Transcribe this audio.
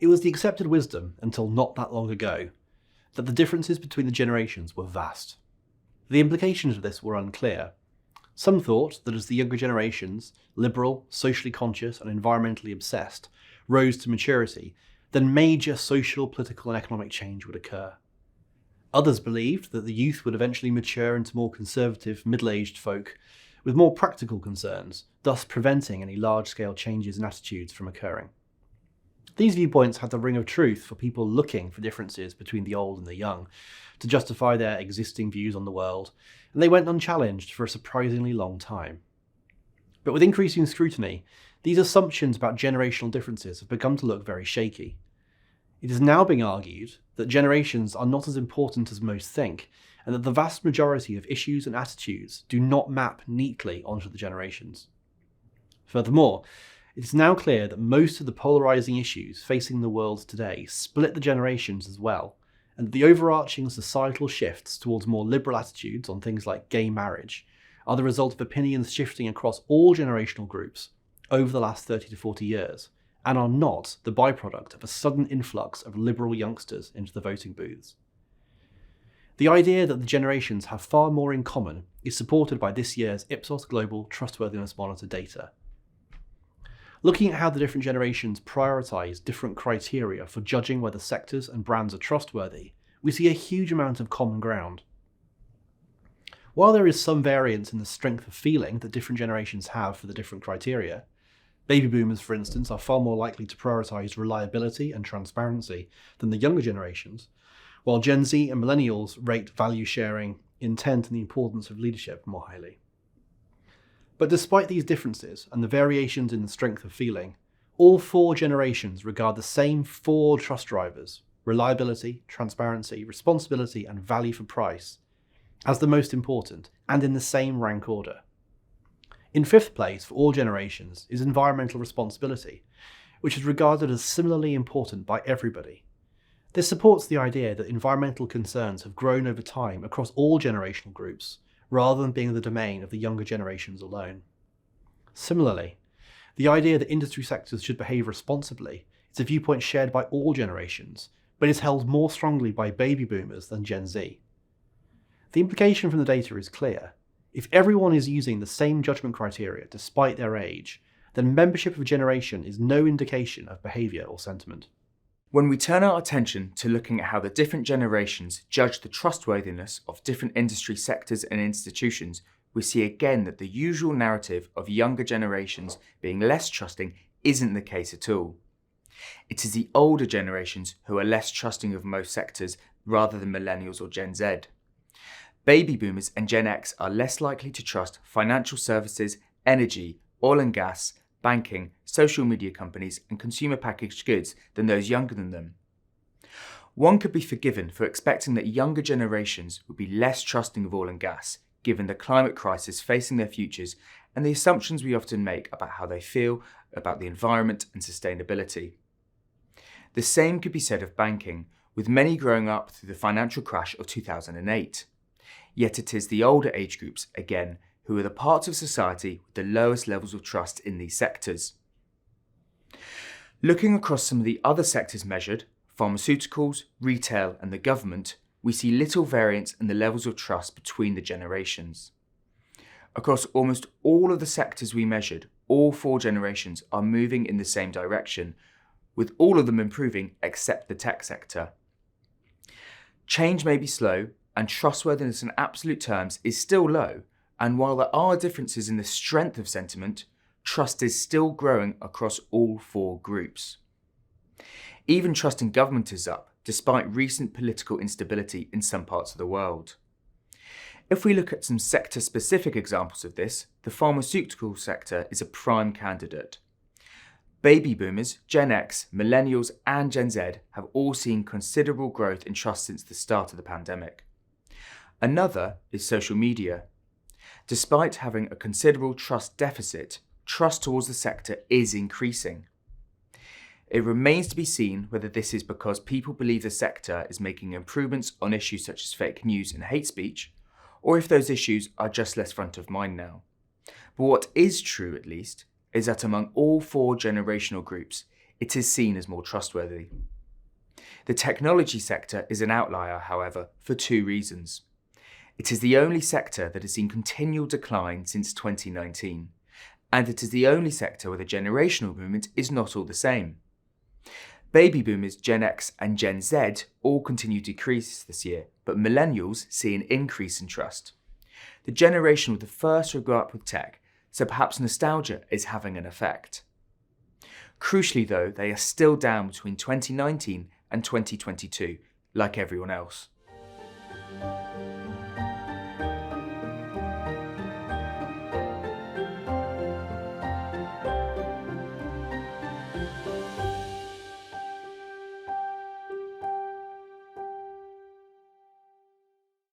It was the accepted wisdom, until not that long ago, that the differences between the generations were vast. The implications of this were unclear. Some thought that as the younger generations, liberal, socially conscious and environmentally obsessed, rose to maturity, then major social, political and economic change would occur. Others believed that the youth would eventually mature into more conservative, middle-aged folk with more practical concerns, thus preventing any large-scale changes in attitudes from occurring. These viewpoints had the ring of truth for people looking for differences between the old and the young to justify their existing views on the world, and they went unchallenged for a surprisingly long time. But with increasing scrutiny, these assumptions about generational differences have begun to look very shaky. It is now being argued that generations are not as important as most think, and that the vast majority of issues and attitudes do not map neatly onto the generations. Furthermore, it is now clear that most of the polarising issues facing the world today split the generations as well, and that the overarching societal shifts towards more liberal attitudes on things like gay marriage are the result of opinions shifting across all generational groups over the last 30 to 40 years, and are not the byproduct of a sudden influx of liberal youngsters into the voting booths. The idea that the generations have far more in common is supported by this year's Ipsos Global Trustworthiness Monitor data. Looking at how the different generations prioritise different criteria for judging whether sectors and brands are trustworthy, we see a huge amount of common ground. While there is some variance in the strength of feeling that different generations have for the different criteria, baby boomers, for instance, are far more likely to prioritise reliability and transparency than the younger generations, while Gen Z and millennials rate value sharing, intent and the importance of leadership more highly. But despite these differences and the variations in the strength of feeling, all four generations regard the same four trust drivers, reliability, transparency, responsibility and value for price, as the most important, and in the same rank order. In fifth place for all generations is environmental responsibility, which is regarded as similarly important by everybody. This supports the idea that environmental concerns have grown over time across all generational groups, rather than being the domain of the younger generations alone. Similarly, the idea that industry sectors should behave responsibly is a viewpoint shared by all generations, but is held more strongly by baby boomers than Gen Z. The implication from the data is clear. If everyone is using the same judgment criteria despite their age, then membership of a generation is no indication of behaviour or sentiment. When we turn our attention to looking at how the different generations judge the trustworthiness of different industry sectors and institutions, we see again that the usual narrative of younger generations being less trusting isn't the case at all. It is the older generations who are less trusting of most sectors rather than millennials or Gen Z. Baby boomers and Gen X are less likely to trust financial services, energy, oil and gas, banking, social media companies and consumer packaged goods than those younger than them. One could be forgiven for expecting that younger generations would be less trusting of oil and gas, given the climate crisis facing their futures and the assumptions we often make about how they feel about the environment and sustainability. The same could be said of banking, with many growing up through the financial crash of 2008. Yet it is the older age groups, again, who are the parts of society with the lowest levels of trust in these sectors. Looking across some of the other sectors measured, pharmaceuticals, retail and the government, we see little variance in the levels of trust between the generations. Across almost all of the sectors we measured, all four generations are moving in the same direction, with all of them improving except the tech sector. Change may be slow, and trustworthiness in absolute terms is still low, and while there are differences in the strength of sentiment, trust is still growing across all four groups. Even trust in government is up, despite recent political instability in some parts of the world. If we look at some sector-specific examples of this, the pharmaceutical sector is a prime candidate. Baby boomers, Gen X, millennials and Gen Z have all seen considerable growth in trust since the start of the pandemic. Another is social media. Despite having a considerable trust deficit, trust towards the sector is increasing. It remains to be seen whether this is because people believe the sector is making improvements on issues such as fake news and hate speech, or if those issues are just less front of mind now. But what is true, at least, is that among all four generational groups, it is seen as more trustworthy. The technology sector is an outlier, however, for two reasons. It is the only sector that has seen continual decline since 2019, and it is the only sector where the generational movement is not all the same. Baby boomers Gen X and Gen Z all continue to decrease this year, but millennials see an increase in trust. The generation with the first to grow up with tech, so perhaps nostalgia is having an effect. Crucially though, they are still down between 2019 and 2022, like everyone else.